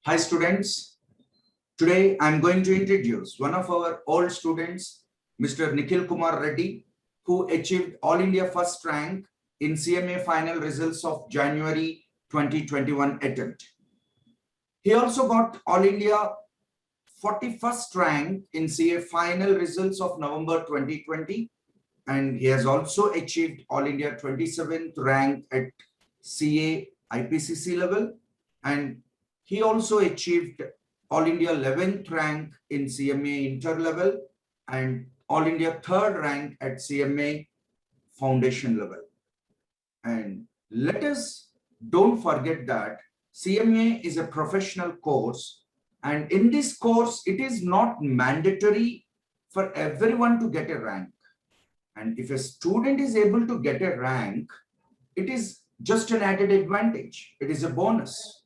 Hi students, today I am going to introduce one of our old students, Mr. Nikhil Kumar Reddy, who achieved All India first rank in CMA final results of January 2021 attempt. He also got All India 41st rank in CA final results of November 2020, and he has also achieved All India 27th rank at CA IPCC level, and he also achieved All India 11th rank in CMA inter level and All India 3rd rank at CMA foundation level. And let us don't forget that CMA is a professional course, and in this course it is not mandatory for everyone to get a rank. And if a student is able to get a rank, it is just an added advantage. It is a bonus.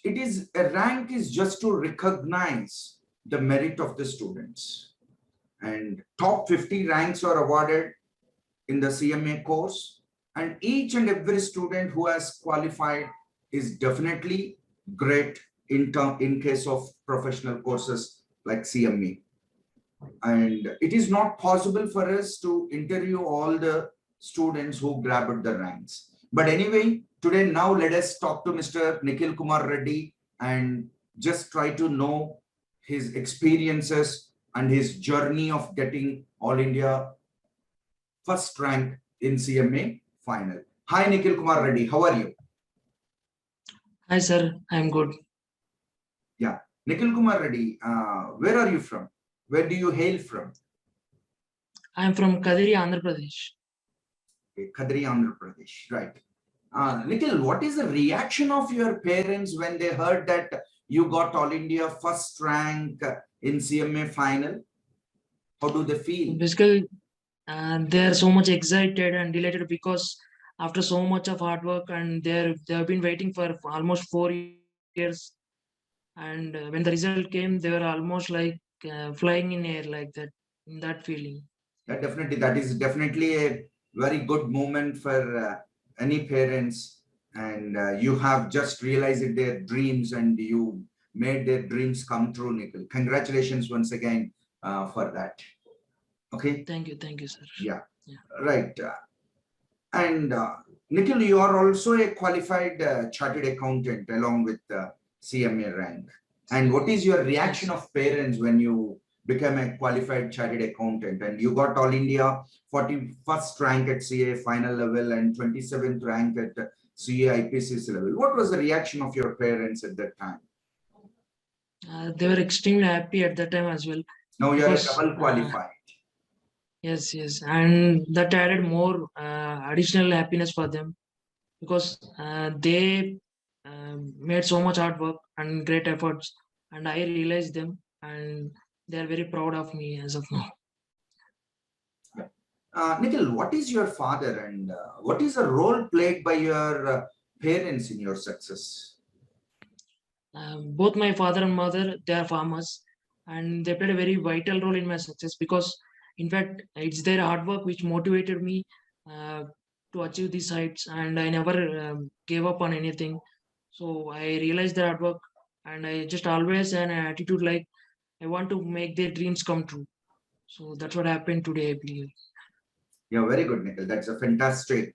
A rank is just to recognize the merit of the students. And top 50 ranks are awarded in the CMA course. And each and every student who has qualified is definitely great in case of professional courses like CMA. And it is not possible for us to interview all the students who grabbed the ranks. But anyway, today now let us talk to Mr. Nikhil Kumar Reddy and just try to know his experiences and his journey of getting All India first rank in CMA final. Hi Nikhil Kumar Reddy, how are you? Hi sir, I'm good. Yeah, Nikhil Kumar Reddy, where are you from? Where do you hail from? I'm from Kadiri, Andhra Pradesh. Okay, Kadri, Andhra Pradesh, right. Nikhil, what is the reaction of your parents when they heard that you got All India first rank in CMA final? How do they feel? Basically, they are so much excited and delighted because after so much of hard work and they have been waiting for almost 4 years. And when the result came, they were almost like flying in air like that, in that feeling. Yeah, definitely. That is definitely a very good moment for any parents. And you have just realized their dreams and you made their dreams come true, Nikhil. Congratulations once again for that. Okay. Thank you, sir. Yeah. Right. And Nikhil, you are also a qualified chartered accountant along with CMA rank. And what is your reaction of parents when you become a qualified chartered accountant and you got All India 41st rank at CA final level and 27th rank at CA IPCC level? What was the reaction of your parents at that time? They were extremely happy at that time as well. Now you are a double qualified. Yes, and that added more additional happiness for them because they made so much hard work and great efforts, and I realized them, and they are very proud of me as of now. Nikhil, what is your father and what is the role played by your parents in your success? Both my father and mother, they are farmers, and they played a very vital role in my success because, in fact, it's their hard work which motivated me uh, to achieve these heights, and I never gave up on anything. So I realized their hard work, and I just always had an attitude like I want to make their dreams come true. So that's what happened today, I believe. Yeah, very good, Nikhil. That's a fantastic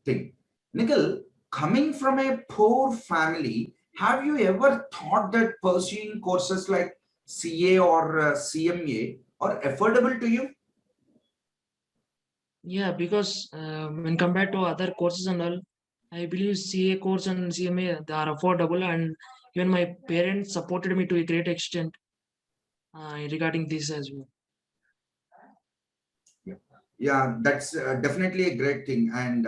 thing. Nikhil, coming from a poor family, have you ever thought that pursuing courses like CA or CMA are affordable to you? Yeah, because when compared to other courses and all, I believe CA course and CMA they are affordable, and even my parents supported me to a great extent regarding this as well. Yeah, that's definitely a great thing. And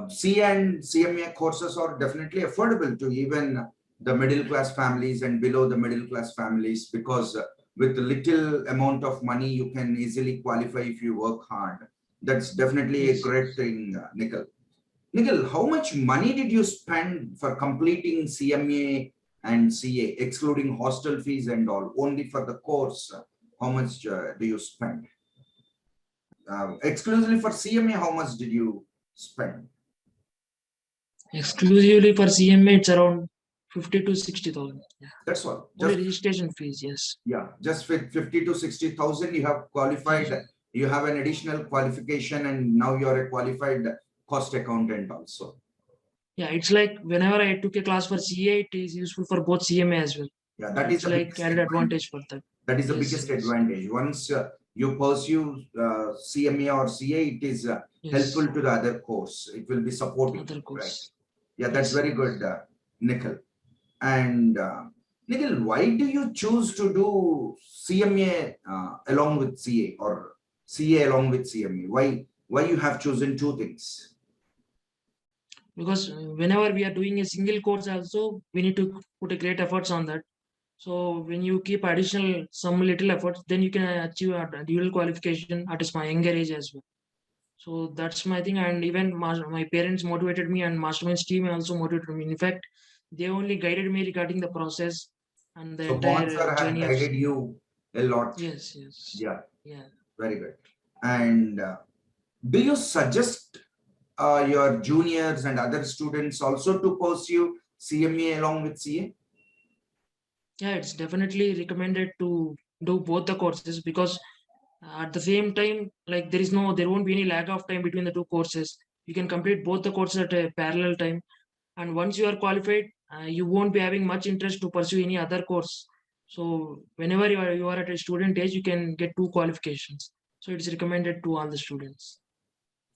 C and CMA courses are definitely affordable to even the middle class families and below the middle class families because with little amount of money, you can easily qualify if you work hard. That's definitely a Yes. great thing, Nikhil. Nikhil, how much money did you spend for completing CMA and CA, excluding hostel fees and all, only for the course? How much do you spend? Exclusively for CMA, how much did you spend? Exclusively for CMA, it's around 50 to 60,000. Yeah. That's all. Only Just registration fees. Yes. yeah, just with 50 to 60,000, you have qualified. Yes. You have an additional qualification, and now you are a qualified cost accountant also. Yeah. It's like whenever I took a class for CA, it is useful for both CMA as well. Yeah, that is It's the like biggest added advantage. advantage for that. That is the Yes, biggest yes. advantage. Once you pursue CMA or CA, it is Yes. helpful to the other course. It will be supportive, Other right? course. Yeah, that's Yes. very good, Nikhil. And Nikhil, why do you choose to do CMA along with CA or CA along with CMA? Why you have chosen two things? Because whenever we are doing a single course also, we need to put a great efforts on that. So when you keep additional some little efforts, then you can achieve a dual qualification at a younger age as well. So that's my thing. And even my parents motivated me, and Masterminds team also motivated me. In fact, they only guided me regarding the process and the So Pawan entire sir had journey of. guided you a lot. Yes, yes. Yeah, Yeah. very good. And do you suggest your juniors and other students also to pursue CMA along with CA? Yeah, it's definitely recommended to do both the courses because at the same time, like there won't be any lag of time between the two courses. You can complete both the courses at a parallel time. And once you are qualified, you won't be having much interest to pursue any other course. So whenever you are at a student age, you can get two qualifications. So it's recommended to all the students.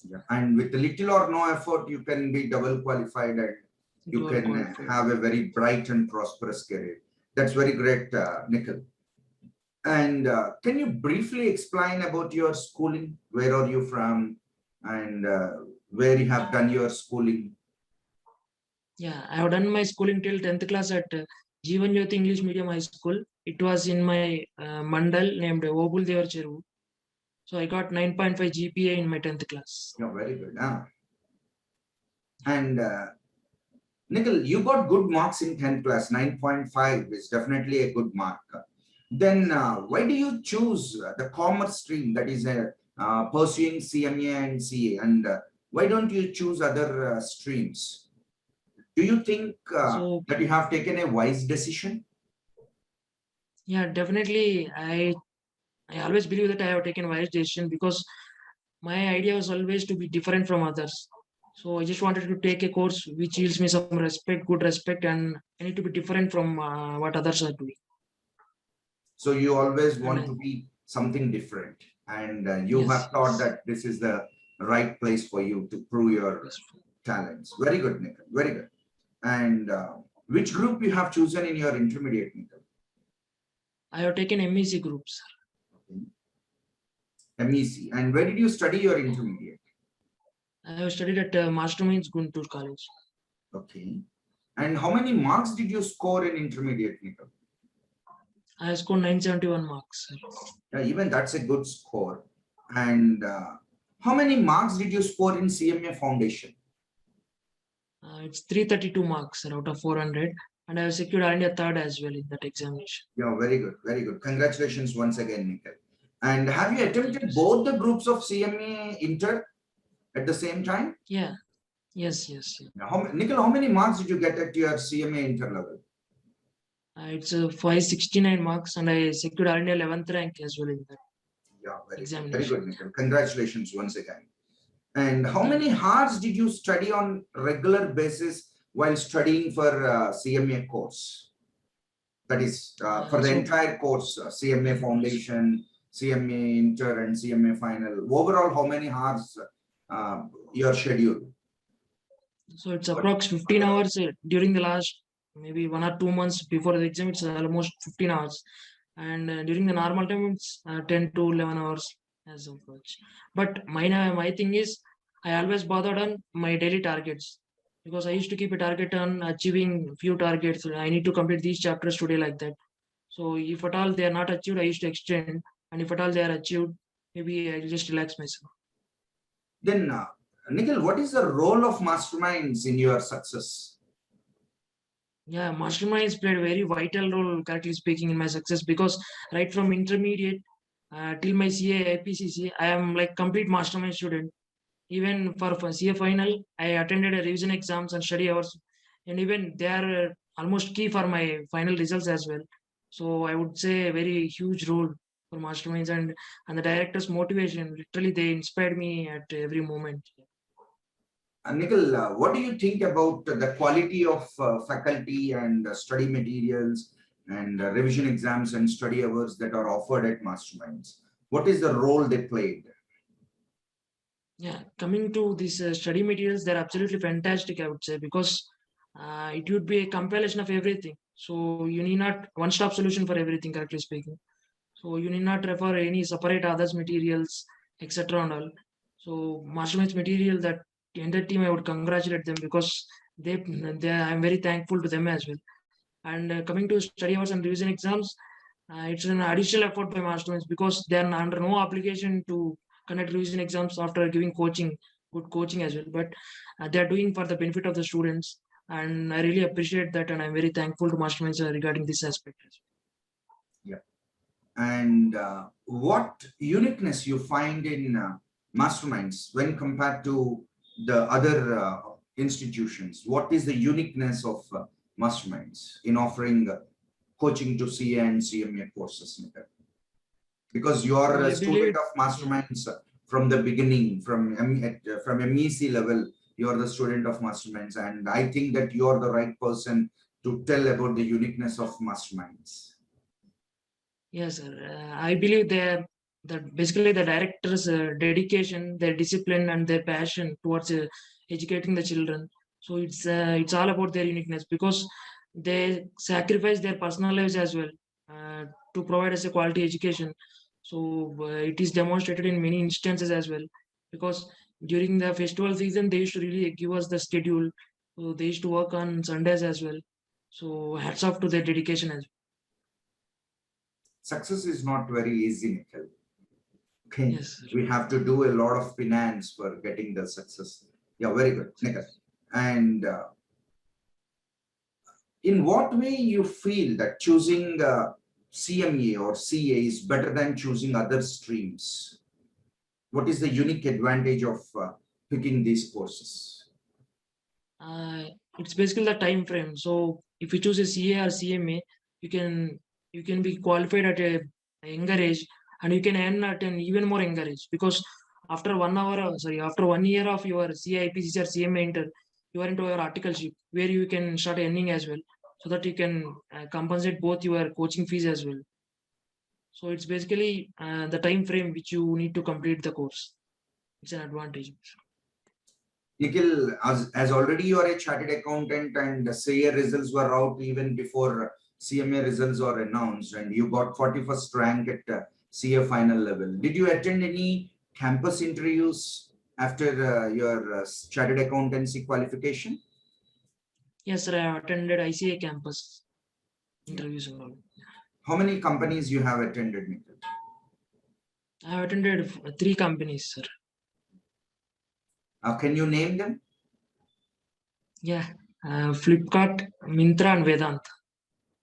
Yeah. And with little or no effort, you can be double qualified and you Dual can qualified. have a very bright and prosperous career. That's very great, Nikhil. And can you briefly explain about your schooling? Where are you from and where you have done your schooling? Yeah, I have done my schooling till 10th class at Jeevan Jyoti English Medium High School. It was in my mandal named Obul Devar Cheru. So I got 9.5 GPA in my 10th class. Yeah, very good. And Nikhil, you got good marks in 10th class. 9.5 is definitely a good mark. Then why do you choose the commerce stream, that is pursuing CMA and CA? And why don't you choose other streams? Do you think So that you have taken a wise decision? yeah, definitely I always believe that I have taken wise decision because my idea was always to be different from others. So I just wanted to take a course which yields me some respect, good respect, and I need to be different from what others are doing. So you always And want to be something different, and you yes, have thought yes, that this is the right place for you to prove your yes. talents. Very good, Nikhil. Very good. And which group you have chosen in your intermediate, Nikhil? I have taken MEC groups. MEC. And where did you study your intermediate? I have studied at Masterminds Guntur College. Okay. And how many marks did you score in intermediate, Nikhil? I have scored 971 marks. Yeah, even that's a good score. And how many marks did you score in CMA Foundation? It's 332 marks out of 400, and I have secured India third as well in that examination. Yeah, very good, very good. Congratulations once again, Nikhil. And have you attempted Thanks. both the groups of CMA Inter at the same time? Yeah. Yes, yes. Yeah. Now, Nikhil, how many marks did you get at your CMA Inter level? It's 569 marks, and I secured India 11th rank as well in that Yeah, very examination. good, Nikhil. Congratulations once again. And how Thank many hours did you study on regular basis while studying for CMA course? That is for the So entire course, CMA Foundation, CMA Inter, and CMA Final. Overall, how many hours your schedule? So it's approx 15 hours during the last maybe 1 or 2 months before the exam. It's almost 15 hours, and during the normal time it's 10 to 11 hours as approach. But my thing is I always bothered on my daily targets because I used to keep a target on achieving few targets. I need to complete these chapters today like that. So if at all they are not achieved, I used to extend, and if at all they are achieved, maybe I just relax myself. Then, Nikhil, what is the role of masterminds in your success? Yeah, masterminds played a very vital role, correctly speaking, in my success because right from intermediate till my CA IPCC, I am like complete mastermind student. Even for CA final, I attended a revision exams and study hours, and even there almost key for my final results as well. So I would say a very huge role for Masterminds, and the director's motivation. Literally, they inspired me at every moment. Nikhil, what do you think about the quality of faculty and study materials and revision exams and study hours that are offered at Masterminds? What is the role they played? Yeah, coming to these study materials, they're absolutely fantastic, I would say, because it would be a compilation of everything. So you need not one-stop solution for everything, correctly speaking. So you need not refer any separate others materials, etc. and all. So Masterminds material, that the entire team, I would congratulate them because they I'm very thankful to them as well. And coming to study hours and revision exams, it's an additional effort by Masterminds because they are under no obligation to conduct revision exams after giving coaching, good coaching as well. But they are doing for the benefit of the students, and I really appreciate that, and I'm very thankful to Masterminds regarding this aspect as Yeah. And what uniqueness you find in Masterminds when compared to the other institutions? What is the uniqueness of Masterminds in offering coaching to CA and CMA courses, Nikhil? Because you well. are So a I student believe, of yeah, Masterminds from the beginning, from MEC level, you are the student of Masterminds, and I think that you are the right person to tell about the uniqueness of Masterminds. yes, sir. I believe that basically the director's dedication, their discipline, and their passion towards educating the children. So it's all about their uniqueness because they sacrifice their personal lives as well uh, to provide us a quality education. So it is demonstrated in many instances as well because during the festival season they used to really give us the schedule. So they used to work on Sundays as well. So hats off to their dedication as Success is not very easy, Nikhil. well. Okay, Yes, sir. we have to do a lot of finance for getting the success. Yeah, very good, Nikhil. And in what way you feel that choosing CMA or CA is better than choosing other streams? What is the unique advantage of picking these courses? Uh, it's basically the time frame. So if you choose a CA or CMA, you can you can be qualified at a younger age, and you can earn at an even more younger age because after 1 hour, after 1 year of your CA, IPCC or CMA inter, you are into your articleship where you can start earning as well, so that you can compensate both your coaching fees as well. So it's basically the time frame which you need to complete the course. It's an advantage. Nikhil, as already you are a chartered accountant and the CA results were out even before CMA results are announced, and you got 41st rank at CA final level. Did you attend any campus interviews after your chartered accountancy qualification? Yes, sir. I have attended ICA campus Yeah. interviews and all. How many companies you have attended, Nikhil? I have attended 3 companies, sir. Can you name them? Yeah, Flipkart, Mintra, and Vedant.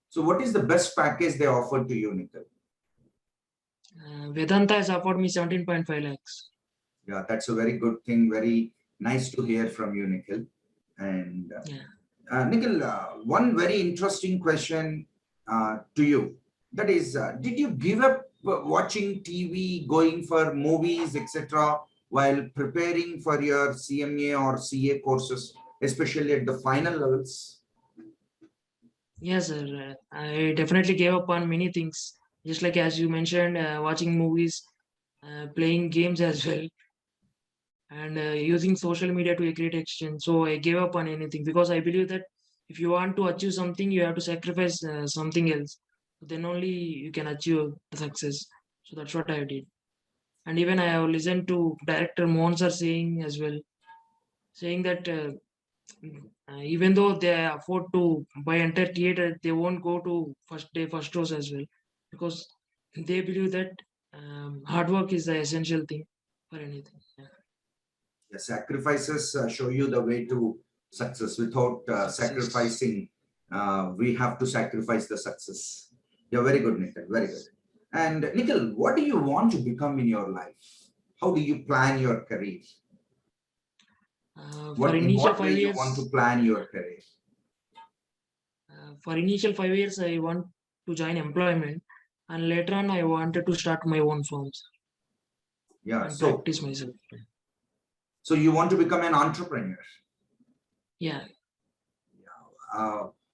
So what is the best package they offered to you, Nikhil? Vedanta has offered me 17.5 lakhs. Yeah, that's a very good thing. Very nice to hear from you, Nikhil. And Yeah. Nikhil, one very interesting question to you. That is, did you give up watching TV, going for movies, etc., while preparing for your CMA or CA courses, especially at the final levels? Yes, sir. I definitely gave up on many things. Just like as you mentioned, watching movies, playing games as well, and using social media to a great extent. So I gave up on anything because I believe that if you want to achieve something, you have to sacrifice something else. Then only you can achieve the success. So that's what I did. And even I have listened to director Mohan sir saying as well, saying that even though they afford to buy entire theater, they won't go to first day, first shows as well, because they believe that hard work is the essential thing for anything. Yeah. The sacrifices show you the way to success. Without Success. sacrificing, we have to sacrifice the success. You're very good, Nikhil. Very good. And Nikhil, what do you want to become in your life? How do you plan your career? For In initial what way five you want to years, plan your career? For initial 5 years, I want to join employment, and later on, I wanted to start my own firms Yeah. and So, practice myself. so you want to become an entrepreneur. Yeah.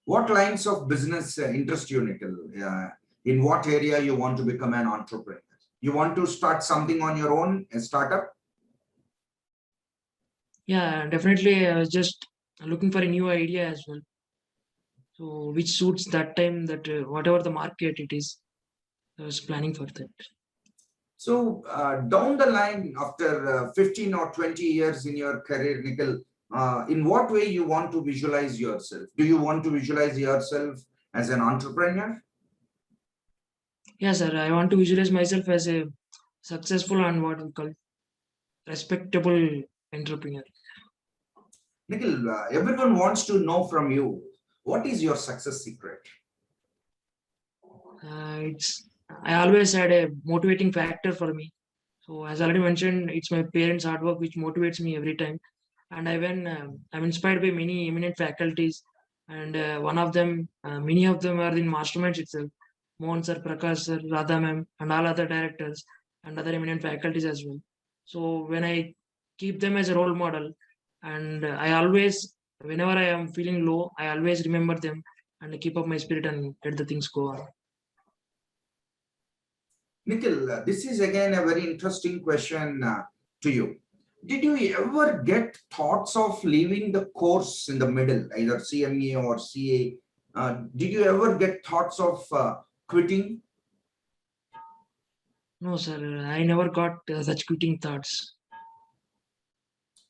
What lines of business interest you, Nikhil? In what area you want to become an entrepreneur? You want to start something on your own, a startup? Yeah, definitely. I was just looking for a new idea as well. So, which suits that time, that whatever the market it is, I was planning for that. So down the line, after 15 or 20 years in your career, Nikhil, in what way you want to visualize yourself? Do you want to visualize yourself as an entrepreneur? Yeah, sir. I want to visualize myself as a successful and what we call respectable entrepreneur. Nikhil, everyone wants to know from you, what is your success secret? It's I always had a motivating factor for me. So as already mentioned, it's my parents' hard work which motivates me every time. And I'm inspired by many eminent faculties, and one of them, many of them are in masterminds itself. Mohan sir, Prakash sir, Radha ma'am, and all other directors and other eminent faculties as well. So when I keep them as a role model, and I always, whenever I am feeling low, I always remember them and keep up my spirit and let the things go on. Nikhil, this is again a very interesting question to you. Did you ever get thoughts of leaving the course in the middle, either CME or CA? Did you ever get thoughts of quitting? No, sir, I never got such quitting thoughts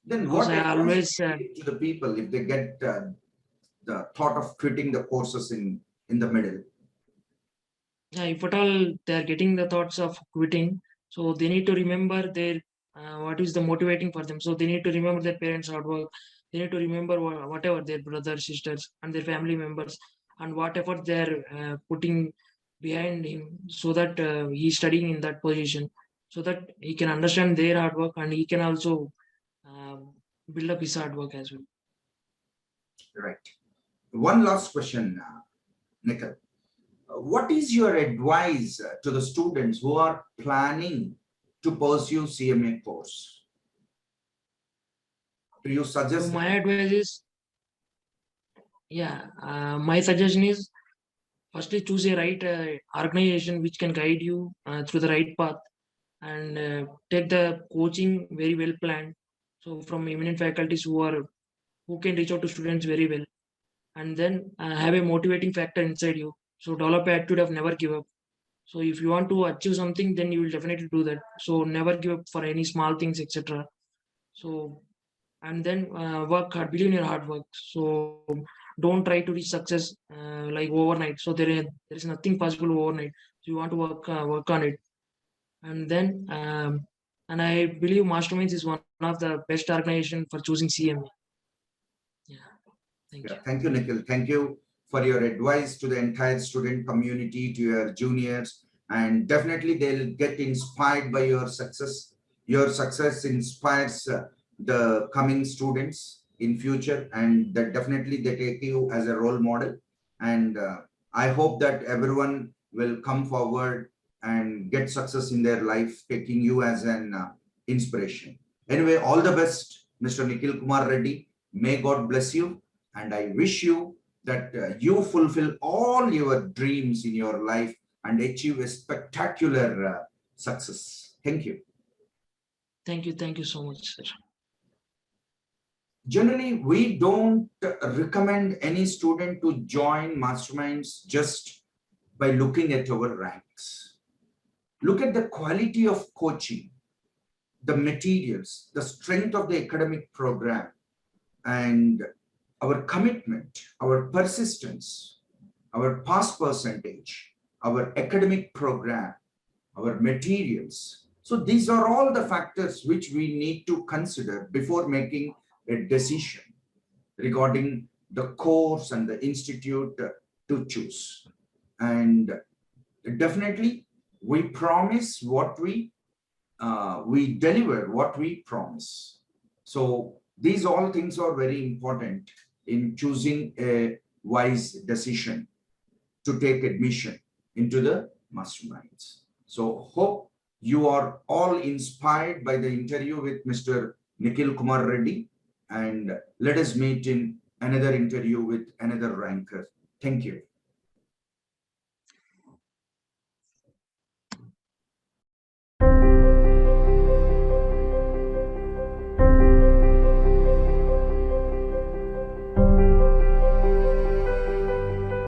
Then because what I advice always, would you give to the people if they get the thought of quitting the courses in the middle? yeah, if at all they are getting the thoughts of quitting, so they need to remember their what is the motivating for them. So they need to remember their parents' hard work. They need to remember whatever their brothers, sisters, and their family members, and what effort they are putting behind him, so that he's studying in that position, so that he can understand their hard work and he can also um, build up his hard work as well. Right. One last question, Nikhil. What is your advice to the students who are planning to pursue CMA course? Do you So suggest my them? advice is, yeah, my suggestion is firstly choose a right organization which can guide you through the right path, and take the coaching very well planned. So from eminent faculties who can reach out to students very well, and then have a motivating factor inside you. So develop an attitude of never give up. So if you want to achieve something, then you will definitely do that. So never give up for any small things, etc. So and then work hard, believe in your hard work. So don't try to reach success like overnight. So there is nothing possible overnight. So you want to work on it, and then and I believe Masterminds is one of the best organization for choosing CMA. Yeah, thank Yeah, you. thank you, Nikhil. Thank you for your advice to the entire student community, to your juniors, and definitely they'll get inspired by your success. Your success inspires the coming students in future, and that definitely they take you as a role model. And I hope that everyone will come forward and get success in their life, taking you as an inspiration. Anyway, all the best, Mr. Nikhil Kumar Reddy. May God bless you, and I wish you that you fulfill all your dreams in your life and achieve a spectacular success. Thank you. Thank you so much, sir. Generally, we don't recommend any student to join masterminds just by looking at our ranks. Look at the quality of coaching, the materials, the strength of the academic program, and our commitment, our persistence, our pass percentage, our academic program, our materials. So these are all the factors which we need to consider before making a decision regarding the course and the institute to choose. And definitely we promise what we deliver what we promise. So these all things are very important in choosing a wise decision to take admission into the masterminds. So hope you are all inspired by the interview with Mr. Nikhil Kumar Reddy, and let us meet in another interview with another ranker. Thank you.